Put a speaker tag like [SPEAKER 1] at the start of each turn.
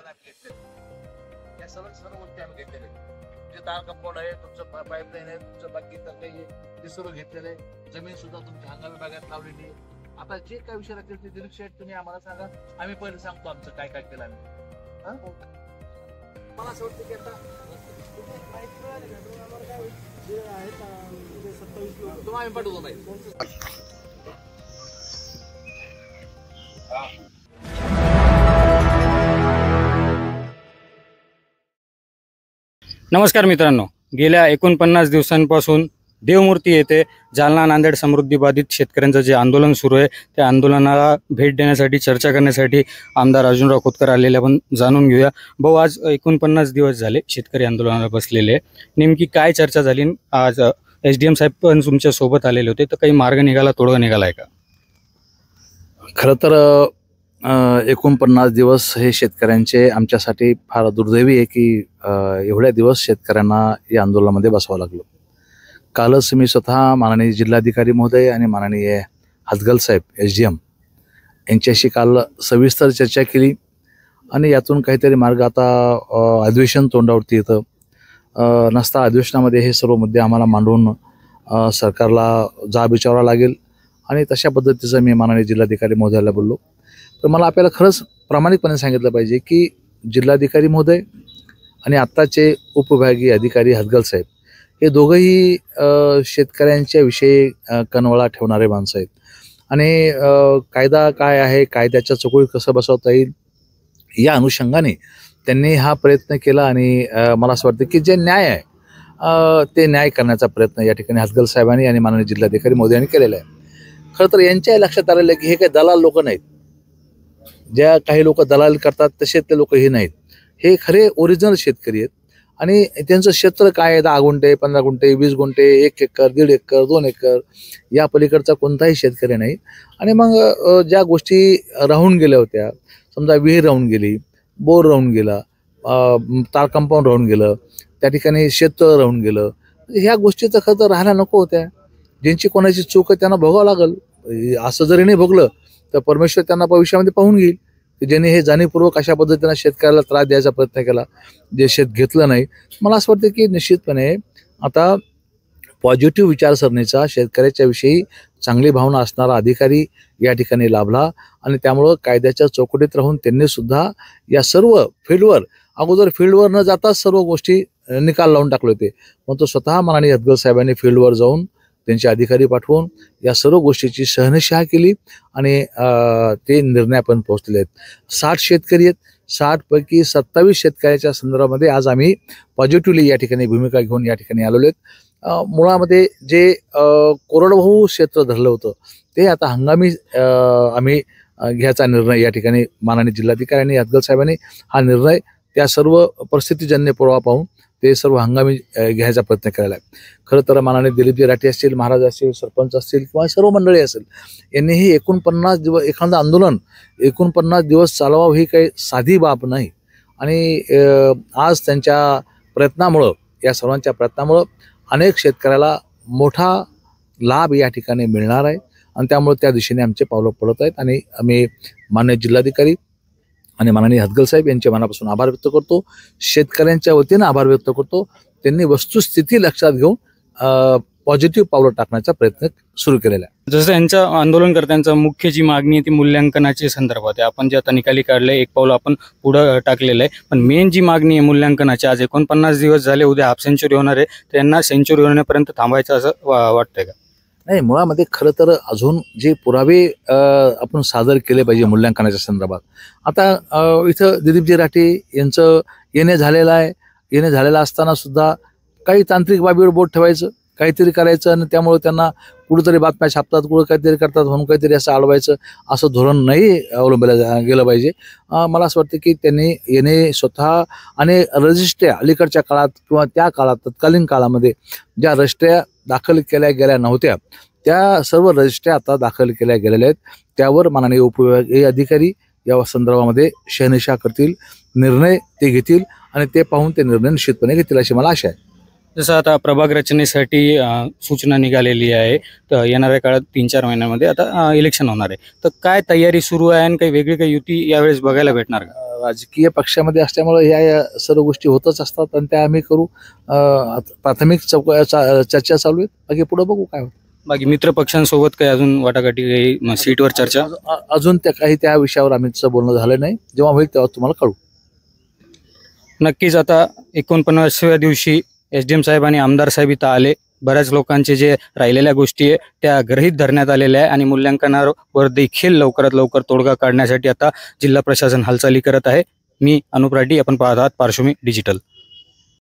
[SPEAKER 1] या सर्व गोष्टी आम्ही घेतलेल्या आहेत. जे तार कंपाऊंड आहे, तुमचं पाईपलाईन आहे, तुमचं बाकी तर काही ते सर्व घेतलेलं आहे. जमीन सुद्धा तुमची हंगामी भागात लावलेली आहे. आता जे काय विषय राहतील ते दिलीप शेठ तुम्ही आम्हाला सांगा, आम्ही पहिले सांगतो आमचं काय काय केलं आम्ही. मला असं वाटतं की आता तुम्हाला आम्ही पाठवतो नाही.
[SPEAKER 2] नमस्कार मित्रांनो, गेल्या 49 दिवसांपासून देवमूर्ती येथे जालना नांदेड समृद्धी बाधित शेतकऱ्यांचं जे आंदोलन सुरू आहे त्या आंदोलनाला भेट देण्यासाठी चर्चा करण्यासाठी आमदार अर्जुनराव खोतकर आलेले. आपण जाणून घेऊया. भाऊ, आज 49 दिवस झाले शेतकरी आंदोलनाला बसलेले, नेमकी काय चर्चा झाली? आज SDM साहेब पण तुमच्या सोबत आलेले होते, तर काही मार्ग निघाला, तोडगा निघाला आहे का?
[SPEAKER 3] खरं तर 49 दिवस हे शेतकऱ्यांचे आमच्यासाठी फार दुर्दैवी आहे की एवढ्या दिवस शेतकऱ्यांना या आंदोलनामध्ये बसावं लागलं. कालच मी स्वतः माननीय जिल्हाधिकारी महोदय आणि माननीय हदगल साहेब SDM यांच्याशी काल सविस्तर चर्चा केली आणि यातून काहीतरी मार्ग आता अधिवेशन तोंडावरती येतं. नसता अधिवेशनामध्ये हे सर्व मुद्दे आम्हाला मांडून सरकारला जाब विचारावा लागेल आणि तशा पद्धतीचं मी माननीय जिल्हाधिकारी महोदयाला बोललो. तर मला आपल्याला खरंच प्रामाणिकपणे सांगितलं पाहिजे की जिल्हाधिकारी महोदय आणि आत्ताचे उपविभागीय अधिकारी हदगल साहेब हे दोघंही शेतकऱ्यांच्या विषयी कनवळा ठेवणारे माणसं आहेत आणि कायदा काय आहे, कायद्याच्या चोकळीत कसं बसवता येईल या अनुषंगाने त्यांनी हा प्रयत्न केला आणि मला असं वाटतं की जे न्याय आहे ते न्याय करण्याचा प्रयत्न या ठिकाणी हदगल साहेबांनी आणि माननीय जिल्हाधिकारी महोदयांनी केलेला आहे. खरं तर यांच्या लक्षात आलेलं की हे काही दलाल लोक नाहीत. ज्या काही लोक दलाल करतात तसे ते लोक हे नाहीत. हे खरे ओरिजिनल शेतकरी आहेत आणि त्यांचं क्षेत्र काय आहे, 10 गुंठे, 15 गुंठे, 20 गुंठे, 1 एकर, 1.5 एकर, 2 एकर या पलीकडचा कोणताही शेतकरी नाही. आणि मग ज्या गोष्टी राहून गेल्या होत्या, समजा विहीर राहून गेली, बोर राहून गेला, तार कंपाऊंड राहून गेलं, त्या ठिकाणी शेततळं राहून गेलं, ह्या गोष्टी तर खरं तर राहायला नको होत्या. ज्यांची कोणाची चूक आहे त्यांना भोगावं लागल. असं जरी नाही भोगलं तर परमेश्वर त्यांना भविष्यामध्ये पाहून घेईल की ज्यांनी हे जाणीवपूर्वक अशा पद्धतीनं शेतकऱ्याला त्रास द्यायचा प्रयत्न केला, जे शेत घेतलं नाही. मला असं वाटतं की निश्चितपणे आता पॉझिटिव्ह विचारसरणीचा शेतकऱ्याच्या विषयी चांगली भावना असणारा अधिकारी या ठिकाणी लाभला आणि त्यामुळं कायद्याच्या चौकटीत राहून त्यांनी सुद्धा या सर्व अगोदर फील्डवर न जाताच सर्व गोष्टी निकाल लावून टाकले होते. मग तो स्वतः माननीय हदगल साहेबांनी फील्डवर जाऊन त्यांचे अधिकारी पाठवून या सर्व गोष्टीची शहानिशा केली आणि ते निर्णयापर्यंत पोहोचलेले आहेत. 60 शेतकरी आहेत. 60 पैकी 27 शेतकऱ्याच्या संदर्भामध्ये आज आम्ही पॉझिटिव्हली या ठिकाणी भूमिका घेऊन या ठिकाणी आलेलो आहेत. मुळामध्ये जे कोरडवाहू क्षेत्र धरलं होतं ते आता हंगामी आम्ही घ्यायचा निर्णय या ठिकाणी माननीय जिल्हाधिकारी आणि हदगल साहेबांनी हा निर्णय त्या सर्व परिस्थितीजन्य पुरावा पाहून ते सर्व हंगामी घ्यायचा प्रयत्न केलेला आहे. खरं तर माननीय दिलीपजी राठी असतील, महाराज असतील, सरपंच असतील किंवा सर्व मंडळी असेल यांनी ही 49 दिवस एखादं आंदोलन 49 दिवस चालवावं ही काही साधी बाब नाही. आणि आज त्यांच्या प्रयत्नामुळं, या सर्वांच्या प्रयत्नामुळं अनेक शेतकऱ्याला मोठा लाभ या ठिकाणी मिळणार आहे आणि त्यामुळे त्या दिशेने आमचे पावलं पडत आहेत. आणि आम्ही माननीय जिल्हाधिकारी आणि माननीय हदगल साहेब यांचे मनापासून आभार व्यक्त करतो. शेतकऱ्यांच्या वतीनं आभार व्यक्त करतो. त्यांनी वस्तुस्थिती लक्षात घेऊन पॉझिटिव्ह पावलं टाकण्याचा प्रयत्न सुरू केलेला आहे.
[SPEAKER 2] जसं यांच्या आंदोलनकर्त्यांचा मुख्य जी मागणी आहे ती मूल्यांकनाच्या संदर्भात आहे. आपण जे आता निकाली काढले, एक पाऊल आपण पुढं टाकलेलं आहे, पण मेन जी मागणी आहे मूल्यांकनाची, आज 49 दिवस झाले, उद्या हाफ सेंचुरी होणार आहे, त्यांना सेंचुरी होण्यापर्यंत थांबायचं असं वाटतंय का?
[SPEAKER 3] नाही, मुळामध्ये खरं तर अजून जे पुरावे आपण सादर केले पाहिजे मूल्यांकनाच्या संदर्भात. आता इथं दिलीपजी राठी यांचं येणे झालेलं असताना सुद्धा काही तांत्रिक बाबीवर बोट ठेवायचं, काहीतरी करायचं आणि त्यामुळे त्यांना कुठेतरी बातम्या छापतात, कुठं काहीतरी करतात म्हणून काहीतरी असं अडवायचं, असं धोरण नाही अवलंबलं गेलं पाहिजे. मला असं वाटतं की त्यांनी येणे स्वतः आणि रजिस्ट्र्या अलीकडच्या काळात किंवा त्या काळात तत्कालीन काळामध्ये ज्या रजिस्ट्र्या दाखल केल्या गेल्या नव्हत्या त्या सर्व रजिस्ट्र्या आता दाखल केल्या गेलेल्या आहेत. त्यावर माननीय उपविभागीय अधिकारी या संदर्भामध्ये शहानिशा करतील, निर्णय ते घेतील आणि ते पाहून ते निर्णय निश्चितपणे घेतील अशी मला आशा आहे.
[SPEAKER 2] जसं आता प्रभाग रचनेसाठी सूचना निघालेली आहे, तर येणाऱ्या काळात 3-4 महिन्यामध्ये आता इलेक्शन होणार आहे, तर काय तयारी सुरू आहे आणि काही वेगळी काही युती यावेळेस बघायला भेटणार का?
[SPEAKER 3] राजकीय पक्षामध्ये असल्यामुळे या सर्व गोष्टी होतच असतात आणि त्या आम्ही करू. प्राथमिक चर्चा चालू आहे, बाकी पुढे बघू काय होतं.
[SPEAKER 2] बाकी मित्र पक्षांसोबत काही अजून वाटाघाटी काही सीटवर चर्चा?
[SPEAKER 3] अजून त्या विषयावर आम्ही बोलणं झालं नाही. जेव्हा होईल तेव्हा तुम्हाला कळू.
[SPEAKER 2] नक्कीच आता 49व्या दिवशी SDM साहेब आणि आमदार साहेब इथं आले. बऱ्याच लोकांचे जे राहिलेल्या गोष्टी आहे त्या गृहीत धरण्यात आलेल्या आहे आणि मूल्यांकनावर देखील लवकरात लवकर तोडगा काढण्यासाठी आता जिल्हा प्रशासन हालचाली करत आहे. मी अनुप राठी, आपण पाहत आहात पार्श्वमी डिजिटल.